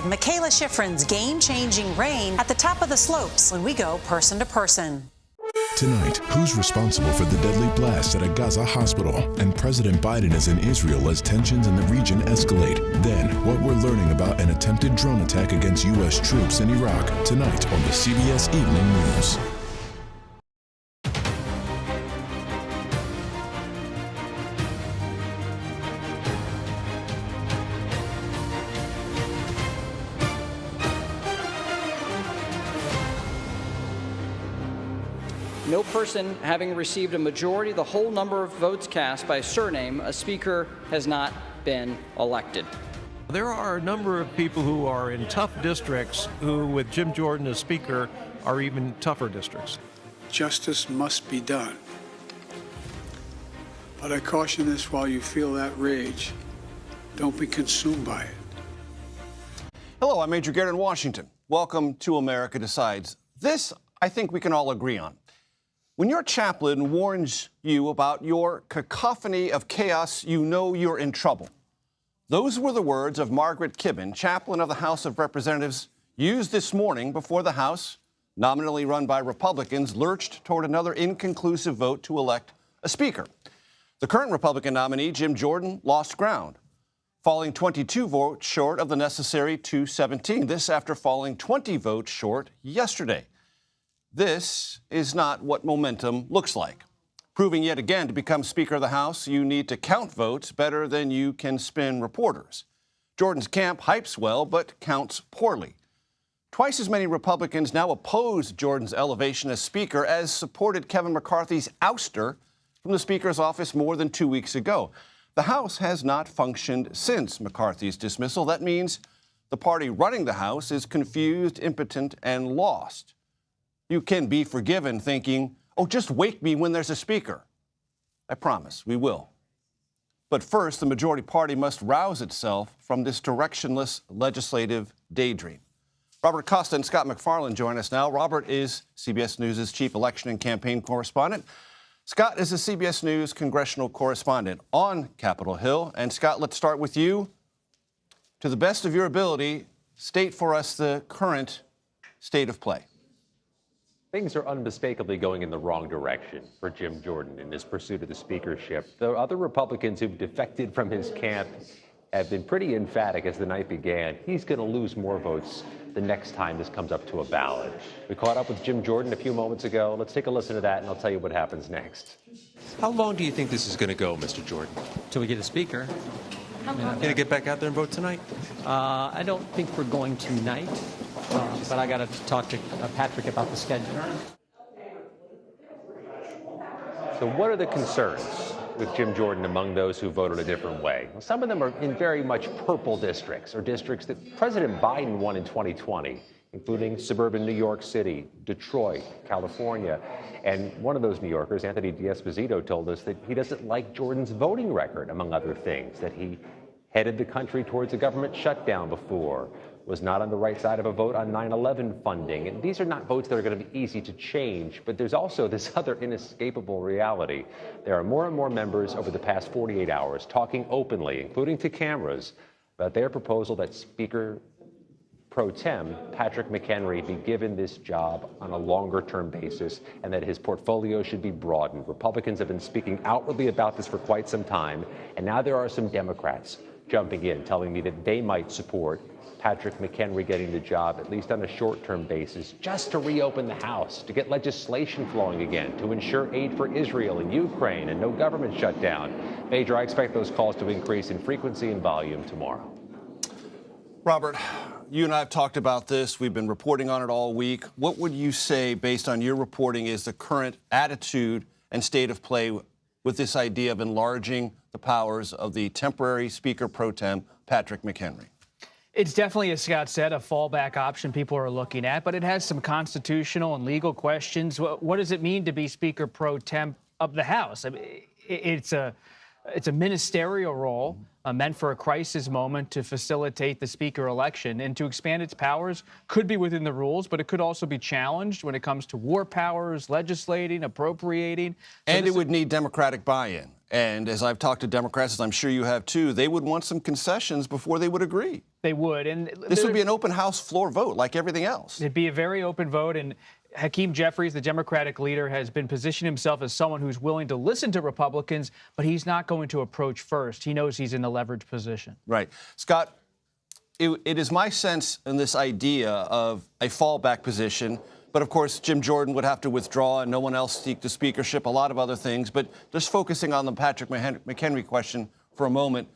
Michaela Schifrin's game-changing reign at the top of the slopes when we go person to person. Tonight, who's responsible for the deadly blast at a Gaza hospital? And President Biden is in Israel as tensions in the region escalate. Then, what we're learning about an attempted drone attack against U.S. troops in Iraq. Tonight on the CBS Evening News. No person having received a majority of the whole number of votes cast by surname, a speaker has not been elected. There are a number of people who are in tough districts who, with Jim Jordan as speaker, are even tougher districts. Justice must be done. But I caution this: while you feel that rage, don't be consumed by it. Hello, I'm Major Garrett in Washington. Welcome to America Decides. This, I think we can all agree on. When your chaplain warns you about your cacophony of chaos, you know you're in trouble. Those were the words of Margaret Kibben, chaplain of the House of Representatives, used this morning before the House, nominally run by Republicans, lurched toward another inconclusive vote to elect a speaker. The current Republican nominee, Jim Jordan, lost ground, falling 22 votes short of the necessary 217. This after falling 20 votes short yesterday. This is not what momentum looks like. Proving yet again to become Speaker of the House, you need to count votes better than you can spin reporters. Jordan's camp hypes well, but counts poorly. Twice as many Republicans now oppose Jordan's elevation as Speaker as supported Kevin McCarthy's ouster from the Speaker's office more than 2 weeks ago. The House has not functioned since McCarthy's dismissal. That means the party running the House is confused, impotent, and lost. You can be forgiven thinking, oh, just wake me when there's a speaker. I promise, we will. But first, the majority party must rouse itself from this directionless legislative daydream. Robert Costa and Scott McFarland join us now. Robert is CBS News' chief election and campaign correspondent. Scott is a CBS News congressional correspondent on Capitol Hill. And Scott, let's start with you. To the best of your ability, state for us the current state of play. Things are unmistakably going in the wrong direction for Jim Jordan in his pursuit of the speakership. The other Republicans who've defected from his camp have been pretty emphatic as the night began. He's going to lose more votes the next time this comes up to a ballot. We caught up with Jim Jordan a few moments ago. Let's take a listen to that, and I'll tell you what happens next. How long do you think this is going to go, Mr. Jordan? Till we get a speaker. Going to get back out there and vote tonight? I don't think we're going tonight. But I got to talk to Patrick about the schedule. So what are the concerns with Jim Jordan among those who voted a different way? Well, some of them are in very much purple districts, or districts that President Biden won in 2020, including suburban New York City, Detroit, California. And one of those New Yorkers, Anthony D'Esposito, told us that he doesn't like Jordan's voting record, among other things, that he headed the country towards a government shutdown before, was not on the right side of a vote on 9/11 funding. And these are not votes that are going to be easy to change, but there's also this other inescapable reality. There are more and more members over the past 48 hours talking openly, including to cameras, about their proposal that Speaker pro tem Patrick McHenry be given this job on a longer-term basis and that his portfolio should be broadened. Republicans have been speaking outwardly about this for quite some time, and now there are some Democrats jumping in, telling me that they might support Patrick McHenry getting the job, at least on a short-term basis, just to reopen the House, to get legislation flowing again, to ensure aid for Israel and Ukraine and no government shutdown. Major, I expect those calls to increase in frequency and volume tomorrow. Robert, you and I have talked about this. We've been reporting on it all week. What would you say, based on your reporting, is the current attitude and state of play with this idea of enlarging the powers of the temporary Speaker pro tem, Patrick McHenry? It's definitely, as Scott said, a fallback option people are looking at, but it has some constitutional and legal questions. What does it mean to be Speaker pro tem of the House? I mean, it's a it's a ministerial role meant for a crisis moment to facilitate the speaker election, and to expand its powers could be within the rules, but it could also be challenged when it comes to war powers, legislating, appropriating. And it would need Democratic buy-in. And as I've talked to Democrats, as I'm sure you have too, they would want some concessions before they would agree. They would. And this would be an open House floor vote like everything else. It'd be a very open vote. And Hakeem Jeffries, the Democratic leader, has been positioning himself as someone who's willing to listen to Republicans, but he's not going to approach first. He knows he's in the leverage position. Right. Scott, it is my sense in this idea of a fallback position, but of course Jim Jordan would have to withdraw and no one else seek the speakership, a lot of other things, but just focusing on the Patrick McHenry question for a moment,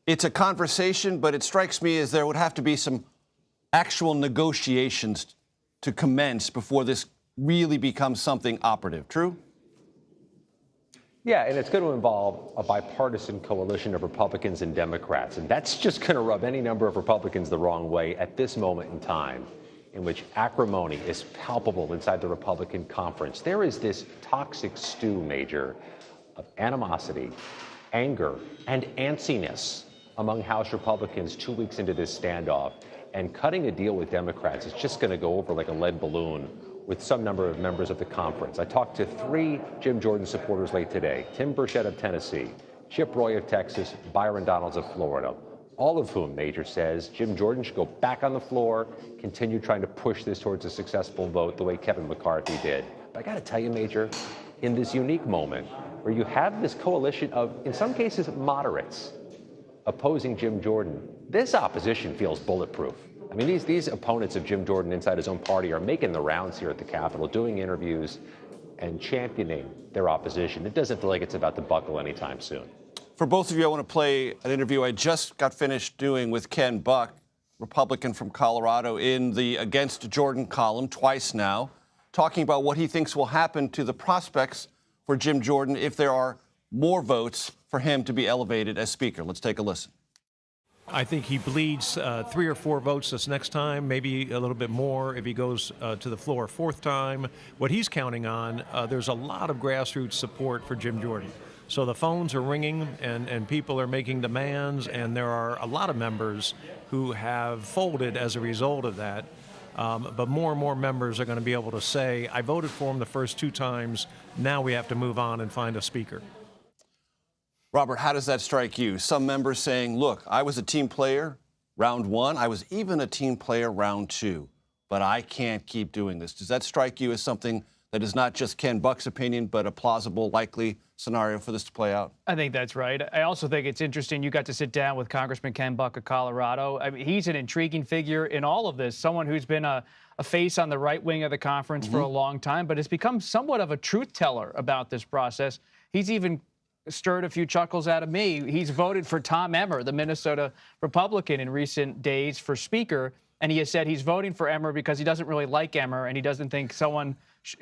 it's a conversation, but it strikes me as there would have to be some actual negotiations to commence before this really becomes something operative. True? Yeah, and it's going to involve a bipartisan coalition of Republicans and Democrats. And that's just going to rub any number of Republicans the wrong way at this moment in time, in which acrimony is palpable inside the Republican conference. There is this toxic stew, Major, of animosity, anger, and antsiness among House Republicans 2 weeks into this standoff. And cutting a deal with Democrats is just going to go over like a lead balloon with some number of members of the conference. I talked to 3 Jim Jordan supporters late today: Tim Burchett of Tennessee, Chip Roy of Texas, Byron Donalds of Florida, all of whom, Major, says Jim Jordan should go back on the floor, continue trying to push this towards a successful vote the way Kevin McCarthy did. But I got to tell you, Major, in this unique moment where you have this coalition of, in some cases, moderates opposing Jim Jordan, this opposition feels bulletproof. I mean, these opponents of Jim Jordan inside his own party are making the rounds here at the Capitol, doing interviews and championing their opposition. It doesn't feel like it's about to buckle anytime soon. For both of you, I want to play an interview I just got finished doing with Ken Buck, Republican from Colorado, in the Against Jordan column twice now, talking about what he thinks will happen to the prospects for Jim Jordan if there are more votes for him to be elevated as Speaker. Let's take a listen. I think he bleeds 3 or 4 votes this next time, maybe a little bit more if he goes to the floor a 4th time. What he's counting on, there's a lot of grassroots support for Jim Jordan. So the phones are ringing and people are making demands, and there are a lot of members who have folded as a result of that. But more and more members are going to be able to say, I voted for him the first 2 times, now we have to move on and find a speaker. Robert, how does that strike you? Some members saying, look, I was a team player round 1. I was even a team player round 2. But I can't keep doing this. Does that strike you as something that is not just Ken Buck's opinion, but a plausible, likely scenario for this to play out? I think that's right. I also think it's interesting you got to sit down with Congressman Ken Buck of Colorado. I mean, he's an intriguing figure in all of this, someone who's been a face on the right wing of the conference for a long time, but has become somewhat of a truth teller about this process. He's even stirred a few chuckles out of me. He's voted for Tom Emmer, the Minnesota Republican, in recent days for Speaker, and he has said he's voting for Emmer because he doesn't really like Emmer and he doesn't think someone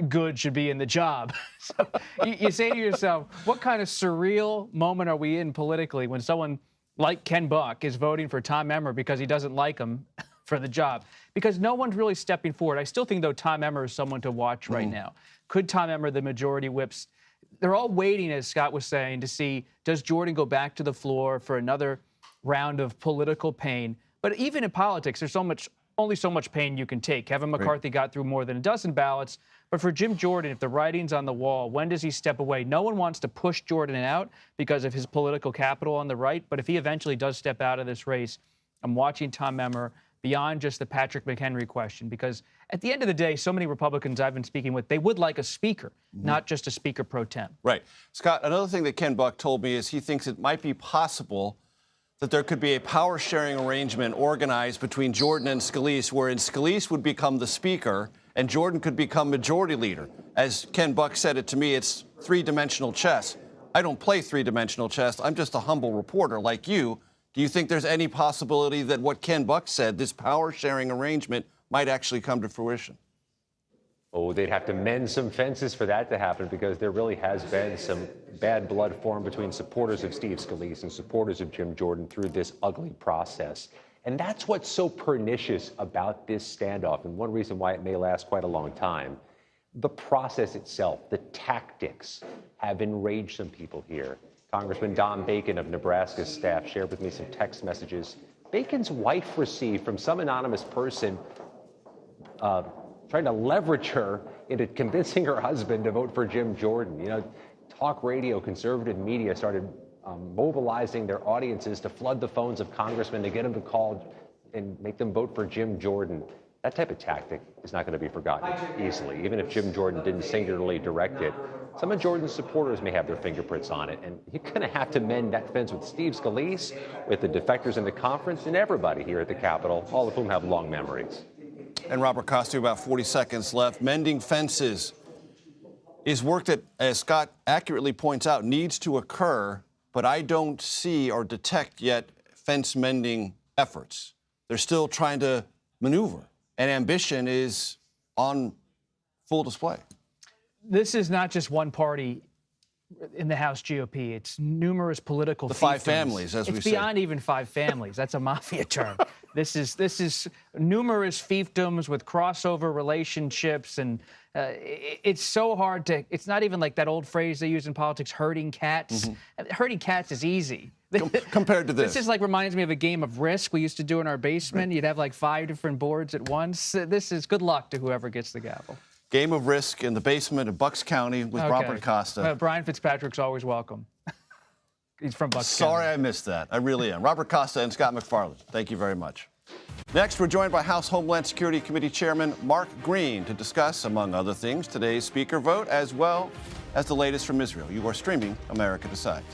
good should be in the job. So you say to yourself, what kind of surreal moment are we in politically when someone like Ken Buck is voting for Tom Emmer because he doesn't like him for the job? Because no one's really stepping forward. I still think, though, Tom Emmer is someone to watch right now. Could Tom Emmer, the majority whips, they're all waiting, as Scott was saying, to see, does Jordan go back to the floor for another round of political pain? But even in politics, there's only so much pain you can take. Kevin McCarthy got through more than a dozen ballots. But for Jim Jordan, if the writing's on the wall, when does he step away? No one wants to push Jordan out because of his political capital on the right. But if he eventually does step out of this race, I'm watching Tom Emmer beyond just the Patrick McHenry question, because at the end of the day, so many Republicans I've been speaking with, they would like a speaker, not just a speaker pro tem. Right. Scott, another thing that Ken Buck told me is he thinks it might be possible that there could be a power-sharing arrangement organized between Jordan and Scalise, wherein Scalise would become the speaker and Jordan could become majority leader. As Ken Buck said it to me, it's 3-dimensional chess. I don't play 3-dimensional chess. I'm just a humble reporter like you. Do you think there's any possibility that what Ken Buck said, this power-sharing arrangement, might actually come to fruition? Oh, they'd have to mend some fences for that to happen, because there really has been some bad blood formed between supporters of Steve Scalise and supporters of Jim Jordan through this ugly process. And that's what's so pernicious about this standoff, and one reason why it may last quite a long time. The process itself, the tactics, have enraged some people here. Congressman Don Bacon of Nebraska's staff shared with me some text messages Bacon's wife received from some anonymous person trying to leverage her into convincing her husband to vote for Jim Jordan. You know, talk radio, conservative media started mobilizing their audiences to flood the phones of congressmen to get them to call and make them vote for Jim Jordan. That type of tactic is not going to be forgotten easily, even if Jim Jordan didn't singularly direct it. Some of Jordan's supporters may have their fingerprints on it, and you're going to have to mend that fence with Steve Scalise, with the defectors in the conference, and everybody here at the Capitol, all of whom have long memories. And Robert Costa, about 40 seconds left. Mending fences is work that, as Scott accurately points out, needs to occur, but I don't see or detect yet fence mending efforts. They're still trying to maneuver, and ambition is on full display. This is not just one party in the House GOP. It's numerous political fiefdoms. Five families, as we say. It's beyond even five families. That's a mafia term. This is numerous fiefdoms with crossover relationships, and it's so hard to. It's not even like that old phrase they use in politics, herding cats. Mm-hmm. Herding cats is easy. Compared to this. This is like reminds me of a game of Risk we used to do in our basement. Right. You'd have like 5 different boards at once. This is good luck to whoever gets the gavel. Game of Risk in the basement of Bucks County with Robert Costa. Brian Fitzpatrick's always welcome. He's from Bucks County. Sorry I missed that. I really am. Robert Costa and Scott McFarland, thank you very much. Next, we're joined by House Homeland Security Committee Chairman Mark Green to discuss, among other things, today's speaker vote, as well as the latest from Israel. You are streaming America Decides.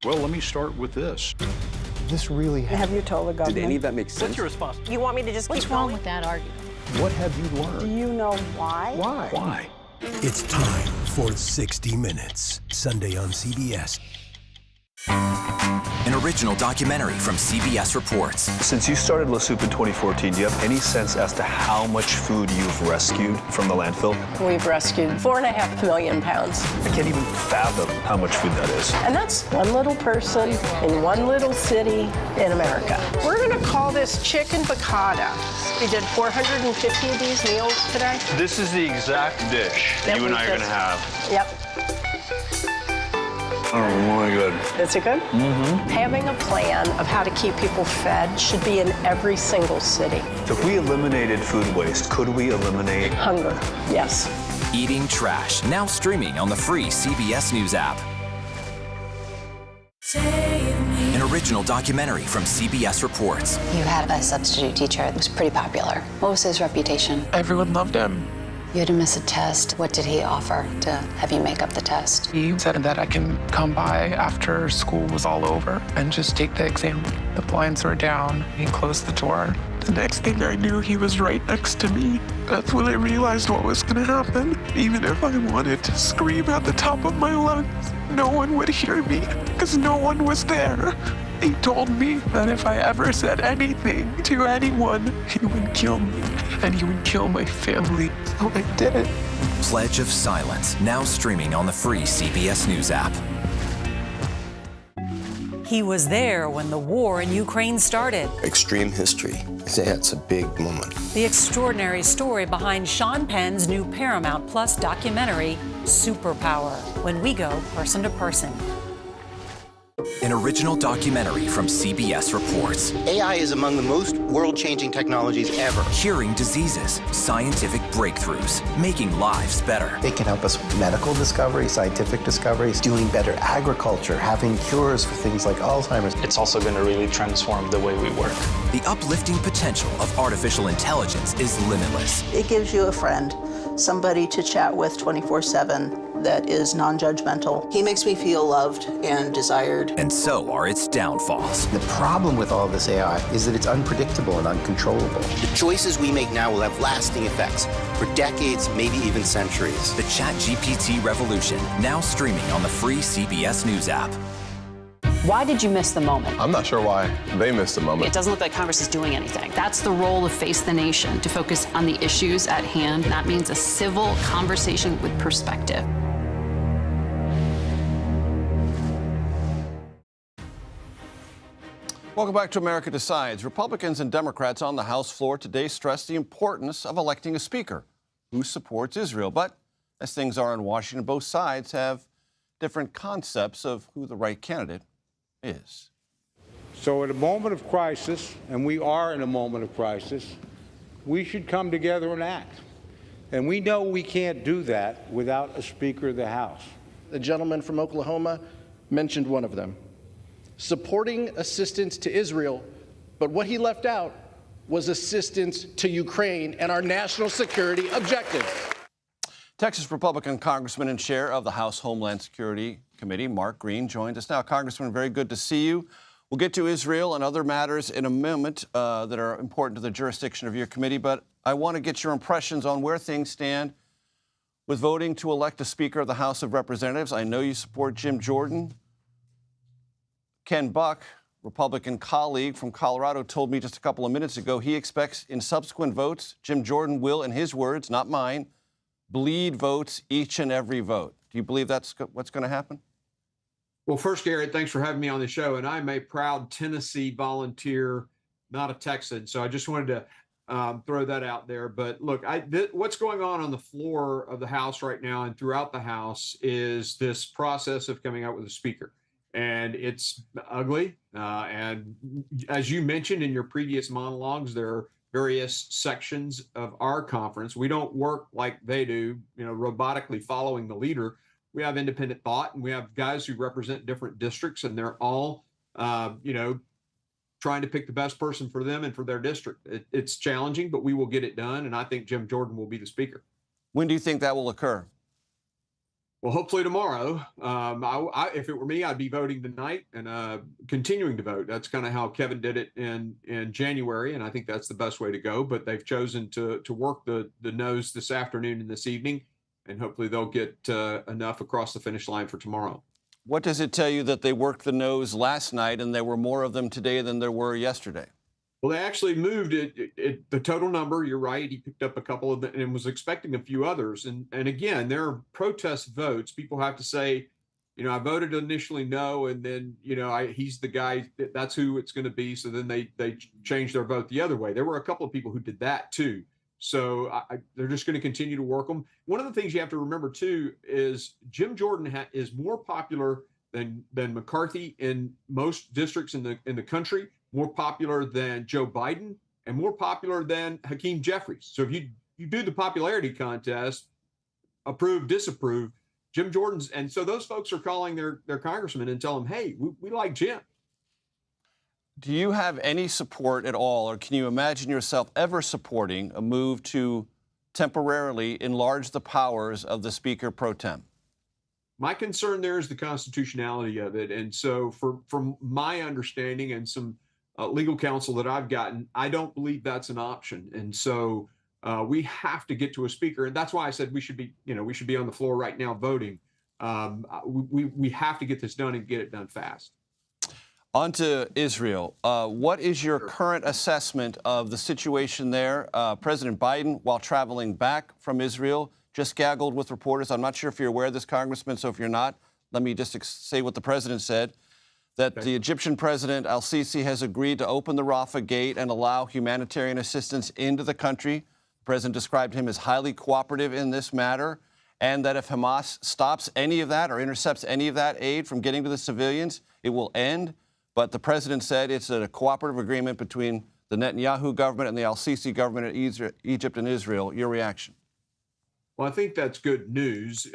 Well, let me start with this. This really happened. Have you told the government? Did any of that make sense? What's your response? You want me to just What's wrong with that argument? What have you learned? Do you know why? Why? Why? It's time for 60 Minutes, Sunday on CBS. An original documentary from CBS Reports. Since you started La Soup in 2014, do you have any sense as to how much food you've rescued from the landfill? We've rescued 4.5 million pounds. I can't even fathom how much food that is. And that's one little person in one little city in America. We're going to call this chicken piccata. We did 450 of these meals today. This is the exact dish that you and I are going to have. Yep. Oh, really good. Is it good? Mm-hmm. Having a plan of how to keep people fed should be in every single city. If we eliminated food waste, could we eliminate hunger? Yes. Eating Trash, now streaming on the free CBS News app. An original documentary from CBS Reports. You had a substitute teacher that was pretty popular. What was his reputation? Everyone loved him. You had to miss a test. What did he offer to have you make up the test? He said that I can come by after school was all over and just take the exam. The blinds were down. He closed the door. The next thing I knew, he was right next to me. That's when I realized what was going to happen. Even if I wanted to scream at the top of my lungs, no one would hear me because no one was there. He told me that if I ever said anything to anyone, he would kill me, and he would kill my family. So I did it. Pledge of Silence, now streaming on the free CBS News app. He was there when the war in Ukraine started. Extreme history. It's a big moment. The extraordinary story behind Sean Penn's new Paramount Plus documentary, Superpower, when we go person to person. An original documentary from CBS Reports. AI is among the most world-changing technologies ever. Curing diseases, scientific breakthroughs, making lives better. They can help us with medical discoveries, scientific discoveries, doing better agriculture, having cures for things like Alzheimer's. It's also going to really transform the way we work. The uplifting potential of artificial intelligence is limitless. It gives you a friend, somebody to chat with 24/7 that is non-judgmental. He makes me feel loved and desired. And so are its downfalls. The problem with all this AI is that it's unpredictable and uncontrollable. The choices we make now will have lasting effects for decades, maybe even centuries. The ChatGPT revolution, now streaming on the free CBS News app. Why did you miss the moment? I'm not sure why they missed the moment. It doesn't look like Congress is doing anything. That's the role of Face the Nation, to focus on the issues at hand. That means a civil conversation with perspective. Welcome back to America Decides. Republicans and Democrats on the House floor today stressed the importance of electing a speaker who supports Israel. But as things are in Washington, both sides have different concepts of who the right candidate is. So at a moment of crisis, and we are in a moment of crisis, we should come together and act. And we know we can't do that without a Speaker of the House. The gentleman from Oklahoma mentioned one of them. Supporting assistance to Israel, but what he left out was assistance to Ukraine and our national security objectives. Texas Republican Congressman and Chair of the House Homeland Security Committee, Mark Green, joins us now. Congressman, very good to see you. We'll get to Israel and other matters in a moment that are important to the jurisdiction of your committee, but I want to get your impressions on where things stand with voting to elect a Speaker of the House of Representatives. I know you support Jim Jordan. Ken Buck, Republican colleague from Colorado, told me just a couple of minutes ago he expects in subsequent votes, Jim Jordan will, in his words, not mine, bleed votes each and every vote. Do you believe that's what's going to happen? Well, first, Garrett, thanks for having me on the show. And I'm a proud Tennessee volunteer, not a Texan. So I just wanted to throw that out there. But look, what's going on the floor of the House right now and throughout the House is this process of coming out with a speaker. And it's ugly. And as you mentioned in your previous monologues, there are various sections of our conference. We don't work like they do, robotically following the leader. We have independent thought, and we have guys who represent different districts, and they're all, trying to pick the best person for them and for their district. It's challenging, but we will get it done. And I think Jim Jordan will be the speaker. When do you think that will occur? Well, hopefully tomorrow. If it were me, I'd be voting tonight and continuing to vote. That's kind of how Kevin did it in January, and I think that's the best way to go. But they've chosen to work the noes this afternoon and this evening, and hopefully they'll get enough across the finish line for tomorrow. What does it tell you that they worked the noes last night and there were more of them today than there were yesterday? Well, they actually moved it, the total number. You're right. He picked up a couple of them and was expecting a few others. And again, there are protest votes. People have to say, I voted initially no, and then, he's the guy, that's who it's going to be. So then they changed their vote the other way. There were a couple of people who did that too. So they're just going to continue to work them. One of the things you have to remember too is Jim Jordan is more popular than McCarthy in most districts in the country, more popular than Joe Biden, and more popular than Hakeem Jeffries. So if you do the popularity contest, approve, disapprove, Jim Jordan's, and so those folks are calling their congressman and tell them, hey, we like Jim. Do you have any support at all, or can you imagine yourself ever supporting a move to temporarily enlarge the powers of the Speaker pro tem? My concern there is the constitutionality of it. And so from my understanding and some legal counsel that I've gotten, I don't believe that's an option. And so we have to get to a speaker. And that's why I said we should be on the floor right now voting. We have to get this done and get it done fast. On to Israel. What is your current assessment of the situation there? President Biden, while traveling back from Israel, just gaggled with reporters. I'm not sure if you're aware of this, Congressman, so if you're not, let me just say what the president said, that the Egyptian president, al-Sisi, has agreed to open the Rafah gate and allow humanitarian assistance into the country. The president described him as highly cooperative in this matter, and that if Hamas stops any of that or intercepts any of that aid from getting to the civilians, it will end. But the president said it's a cooperative agreement between the Netanyahu government and the al-Sisi government in Egypt and Israel. Your reaction? Well, I think that's good news.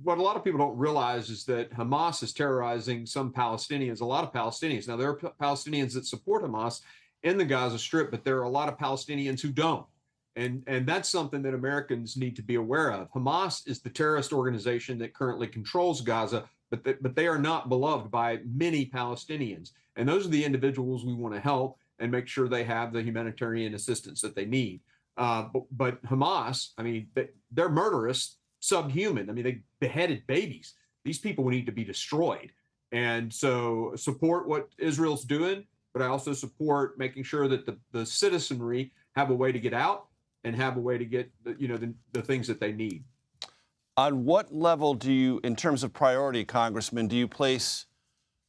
What a lot of people don't realize is that Hamas is terrorizing some Palestinians, a lot of Palestinians. Now, there are Palestinians that support Hamas in the Gaza Strip, but there are a lot of Palestinians who don't. And that's something that Americans need to be aware of. Hamas is the terrorist organization that currently controls Gaza, but they are not beloved by many Palestinians. And those are the individuals we want to help and make sure they have the humanitarian assistance that they need. But Hamas, I mean, they're murderous, subhuman. I mean, they beheaded babies. These people need to be destroyed. And so support what Israel's doing, but I also support making sure that the citizenry have a way to get out and have a way to get the things that they need. On what level do you, in terms of priority, Congressman, do you place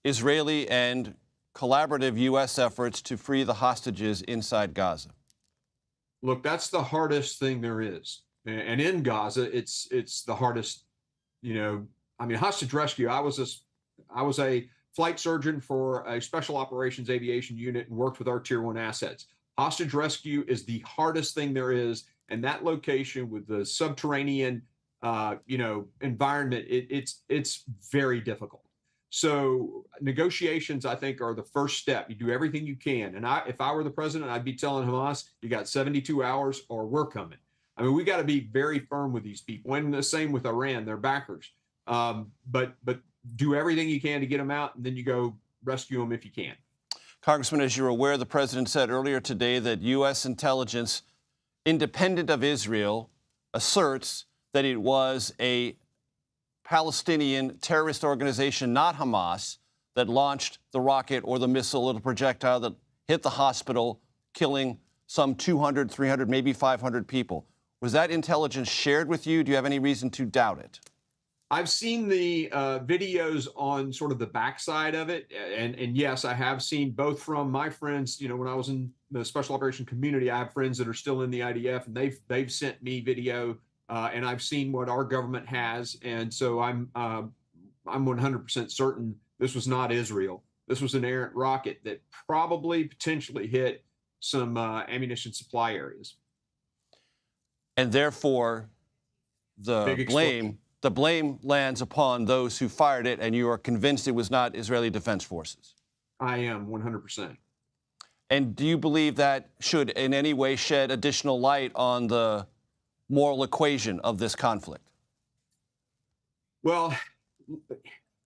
Israeli and collaborative U.S. efforts to free the hostages inside Gaza? Look, that's the hardest thing there is. And in Gaza, it's the hardest, I mean, hostage rescue. I was a flight surgeon for a special operations aviation unit and worked with our tier 1 assets. Hostage rescue is the hardest thing there is. And that location with the subterranean, environment, it's very difficult. So negotiations, I think, are the first step. You do everything you can. And if I were the president, I'd be telling Hamas, you got 72 hours or we're coming. I mean, we got to be very firm with these people. And the same with Iran, they're backers. But do everything you can to get them out, and then you go rescue them if you can. Congressman, as you're aware, the president said earlier today that U.S. intelligence, independent of Israel, asserts that it was a Palestinian terrorist organization, not Hamas, that launched the rocket or the missile or the projectile that hit the hospital, killing some 200, 300, maybe 500 people. Was that intelligence shared with you? Do you have any reason to doubt it? I've seen the videos on sort of the backside of it. And yes, I have seen both from my friends, when I was in the special operation community, I have friends that are still in the IDF, and they've sent me video, and I've seen what our government has. And so I'm 100% certain this was not Israel. This was an errant rocket that probably potentially hit some ammunition supply areas. And therefore, the blame lands upon those who fired it, and you are convinced it was not Israeli Defense Forces. I am 100%. And do you believe that should in any way shed additional light on the moral equation of this conflict? Well,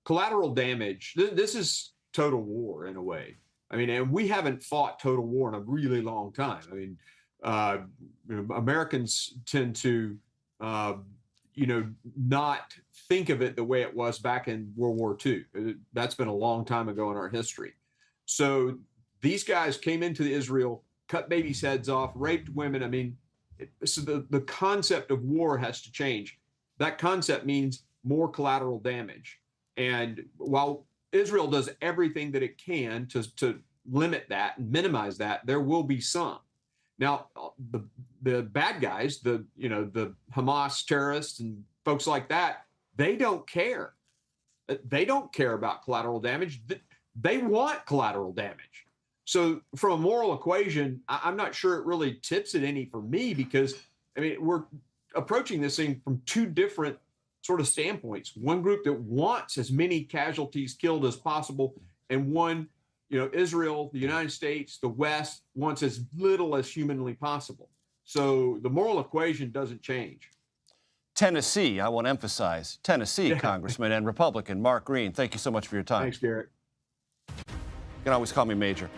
collateral damage, this is total war in a way. I mean, and we haven't fought total war in a really long time. I mean, Americans tend to, not think of it the way it was back in World War II. That's been a long time ago in our history. So these guys came into Israel, cut babies' heads off, raped women. I mean, so the concept of war has to change. That concept means more collateral damage. And while Israel does everything that it can to limit that and minimize that, there will be some. Now, the bad guys, the Hamas terrorists and folks like that, they don't care. They don't care about collateral damage. They want collateral damage. So from a moral equation, I'm not sure it really tips it any for me, because, I mean, we're approaching this thing from two different sort of standpoints. One group that wants as many casualties killed as possible, and one, Israel, the United States, the West wants as little as humanly possible. So the moral equation doesn't change. Tennessee, I want to emphasize, Tennessee, Congressman and Republican Mark Green, thank you so much for your time. Thanks, Garrett. You can always call me Major.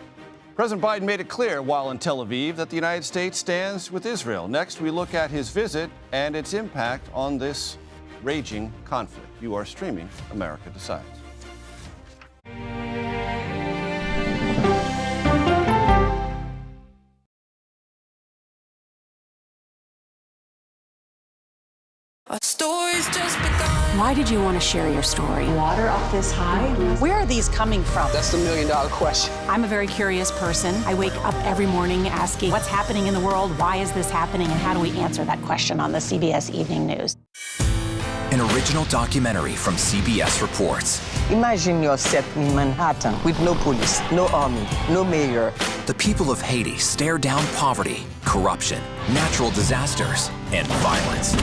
President Biden made it clear while in Tel Aviv that the United States stands with Israel. Next, we look at his visit and its impact on this raging conflict. You are streaming America Decides. Our story's just begun. Why did you want to share your story? Water up this high? Where are these coming from? That's the million-dollar question. I'm a very curious person. I wake up every morning asking, what's happening in the world? Why is this happening? And how do we answer that question on the CBS Evening News? An original documentary from CBS Reports. Imagine yourself in Manhattan with no police, no army, no mayor. The people of Haiti stare down poverty, corruption, natural disasters, and violence.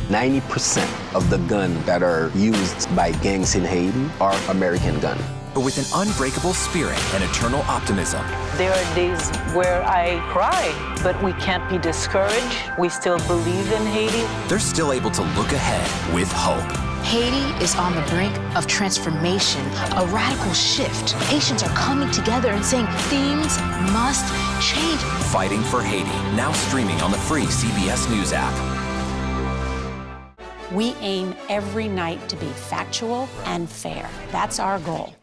90% of the guns that are used by gangs in Haiti are American guns. But with an unbreakable spirit and eternal optimism. There are days where I cry, but we can't be discouraged. We still believe in Haiti. They're still able to look ahead with hope. Haiti is on the brink of transformation, a radical shift. Haitians are coming together and saying things must change. Fighting for Haiti, now streaming on the free CBS News app. We aim every night to be factual and fair. That's our goal.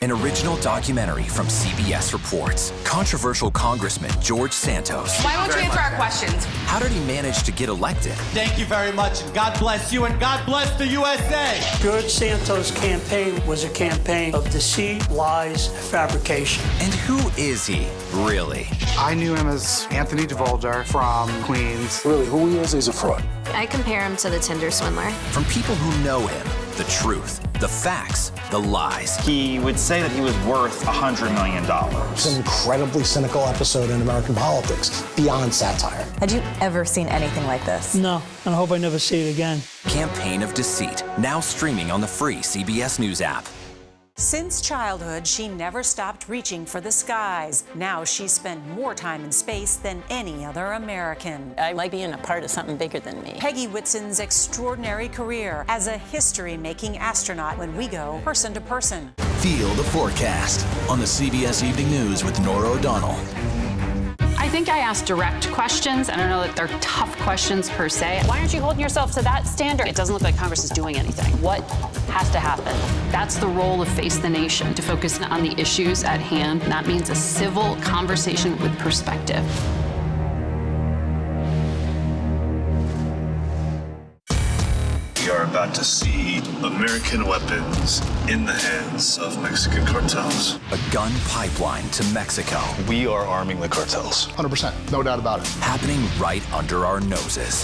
An original documentary from CBS Reports. Controversial Congressman George Santos. Why won't you answer our questions? How did he manage to get elected? Thank you very much, and God bless you, and God bless the USA. George Santos' campaign was a campaign of deceit, lies, fabrication. And who is he, really? I knew him as Anthony DeVolder from Queens. Really, who he is, he's a fraud. I compare him to the Tinder swindler. From people who know him, the truth, the facts, the lies. He would say that he was worth $100 million. It's an incredibly cynical episode in American politics, beyond satire. Had you ever seen anything like this? No, and I hope I never see it again. Campaign of Deceit, now streaming on the free CBS News app. Since childhood, she never stopped reaching for the skies. Now she's spent more time in space than any other American. I like being a part of something bigger than me. Peggy Whitson's extraordinary career as a history-making astronaut when we go person to person. Feel the forecast on the CBS Evening News with Norah O'Donnell. I think I asked direct questions. I don't know that they're tough questions per se. Why aren't you holding yourself to that standard? It doesn't look like Congress is doing anything. What has to happen? That's the role of Face the Nation, to focus on the issues at hand. And that means a civil conversation with perspective. We are about to see American weapons in the hands of Mexican cartels. A gun pipeline to Mexico. We are arming the cartels. 100%, no doubt about it. Happening right under our noses.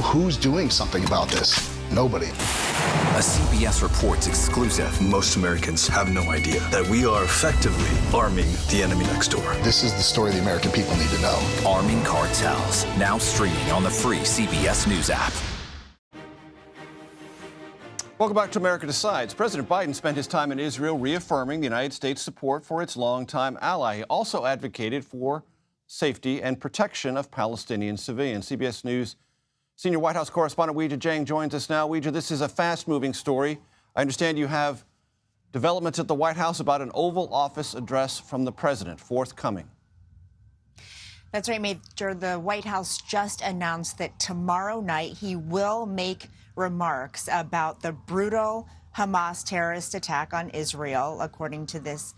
Who's doing something about this? Nobody. A CBS Reports exclusive. Most Americans have no idea that we are effectively arming the enemy next door. This is the story the American people need to know. Arming cartels, now streaming on the free CBS News app. Welcome back to America Decides. President Biden spent his time in Israel reaffirming the United States' support for its longtime ally. He also advocated for safety and protection of Palestinian civilians. CBS News senior White House correspondent Weijia Jiang joins us now. Weijia, this is a fast-moving story. I understand you have developments at the White House about an Oval Office address from the president forthcoming. That's right, Major. The White House just announced that tomorrow night he will make remarks about the brutal Hamas terrorist attack on Israel, according to this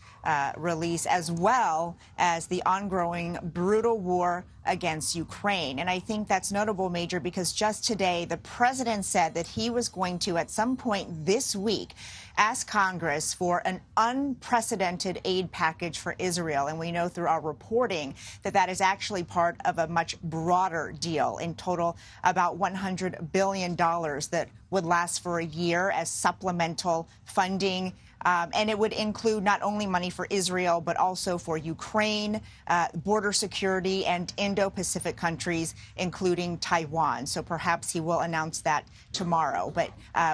release, as well as the ongoing brutal war against Ukraine. And I think that's notable, Major, because just today the president said that he was going to, at some point this week, ask Congress for an unprecedented aid package for Israel. And we know through our reporting that that is actually part of a much broader deal, in total about $100 billion that would last for a year as supplemental funding. And it would include not only money for Israel, but also for Ukraine, border security, and Indo-Pacific countries, including Taiwan. So perhaps he will announce that tomorrow. But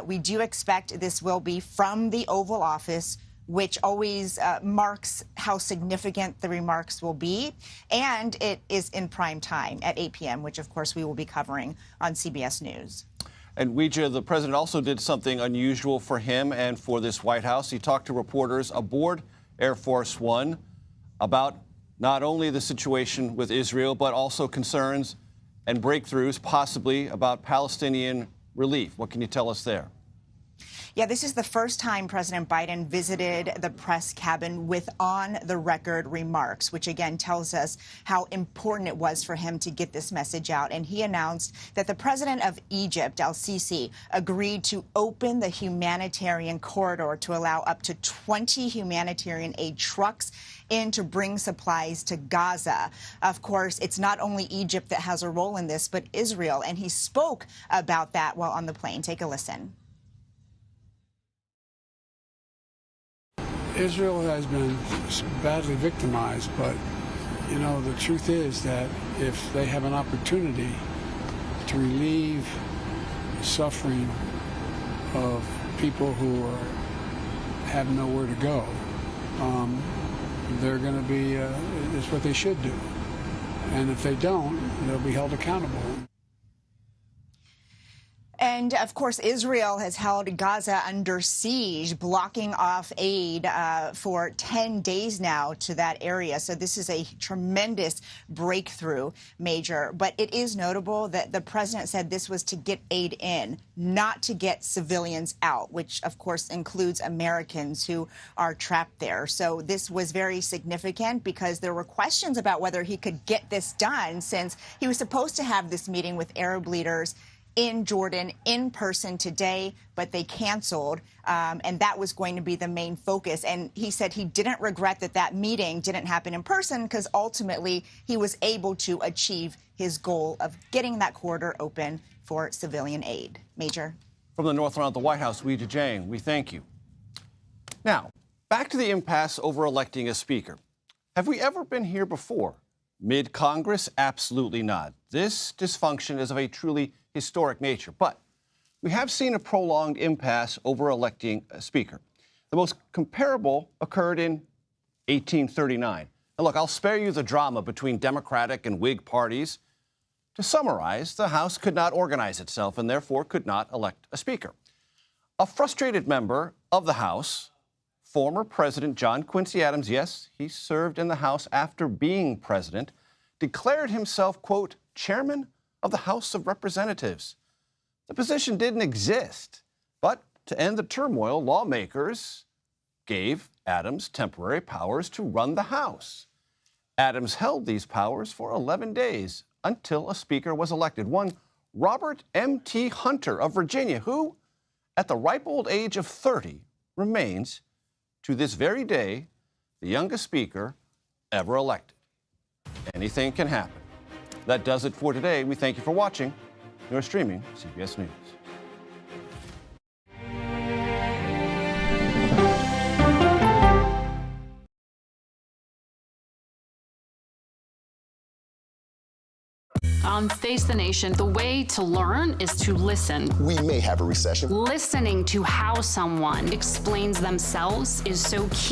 we do expect this will be from the Oval Office, which always marks how significant the remarks will be. And it is in prime time at 8 p.m., which, of course, we will be covering on CBS News. And Weijia, the president also did something unusual for him and for this White House. He talked to reporters aboard Air Force One about not only the situation with Israel, but also concerns and breakthroughs possibly about Palestinian relief. What can you tell us there? Yeah, this is the first time President Biden visited the press cabin with on-the-record remarks, which again tells us how important it was for him to get this message out. And he announced that the president of Egypt, al-Sisi, agreed to open the humanitarian corridor to allow up to 20 humanitarian aid trucks in to bring supplies to Gaza. Of course, it's not only Egypt that has a role in this, but Israel. And he spoke about that while on the plane. Take a listen. Israel has been badly victimized, but, you know, the truth is that if they have an opportunity to relieve the suffering of people who have nowhere to go, they're going to be, it's what they should do. And if they don't, they'll be held accountable. And, of course, Israel has held Gaza under siege, blocking off aid for 10 days now to that area. So this is a tremendous breakthrough, Major. But it is notable that the president said this was to get aid in, not to get civilians out, which, of course, includes Americans who are trapped there. So this was very significant because there were questions about whether he could get this done, since he was supposed to have this meeting with Arab leaders in Jordan in person today, but they canceled, and that was going to be the main focus. And he said he didn't regret that that meeting didn't happen in person, because ultimately he was able to achieve his goal of getting that corridor open for civilian aid. Major. From the North Lawn of the White House, Weijia Jiang, we thank you. Now, back to the impasse over electing a speaker. Have we ever been here before? Mid-Congress? Absolutely not. This dysfunction is of a truly historic nature. But we have seen a prolonged impasse over electing a speaker. The most comparable occurred in 1839. Now, look, I'll spare you the drama between Democratic and Whig parties. To summarize, the House could not organize itself and therefore could not elect a speaker. A frustrated member of the House, former President John Quincy Adams, yes, he served in the House after being president, declared himself, quote, chairman of the House of Representatives. The position didn't exist, but to end the turmoil, lawmakers gave Adams temporary powers to run the House. Adams held these powers for 11 days until a speaker was elected, one Robert M.T. Hunter of Virginia, who, at the ripe old age of 30, remains, to this very day, the youngest speaker ever elected. Anything can happen. That does it for today. We thank you for watching. You're streaming CBS News. On Face the Nation, the way to learn is to listen. We may have a recession. Listening to how someone explains themselves is so key.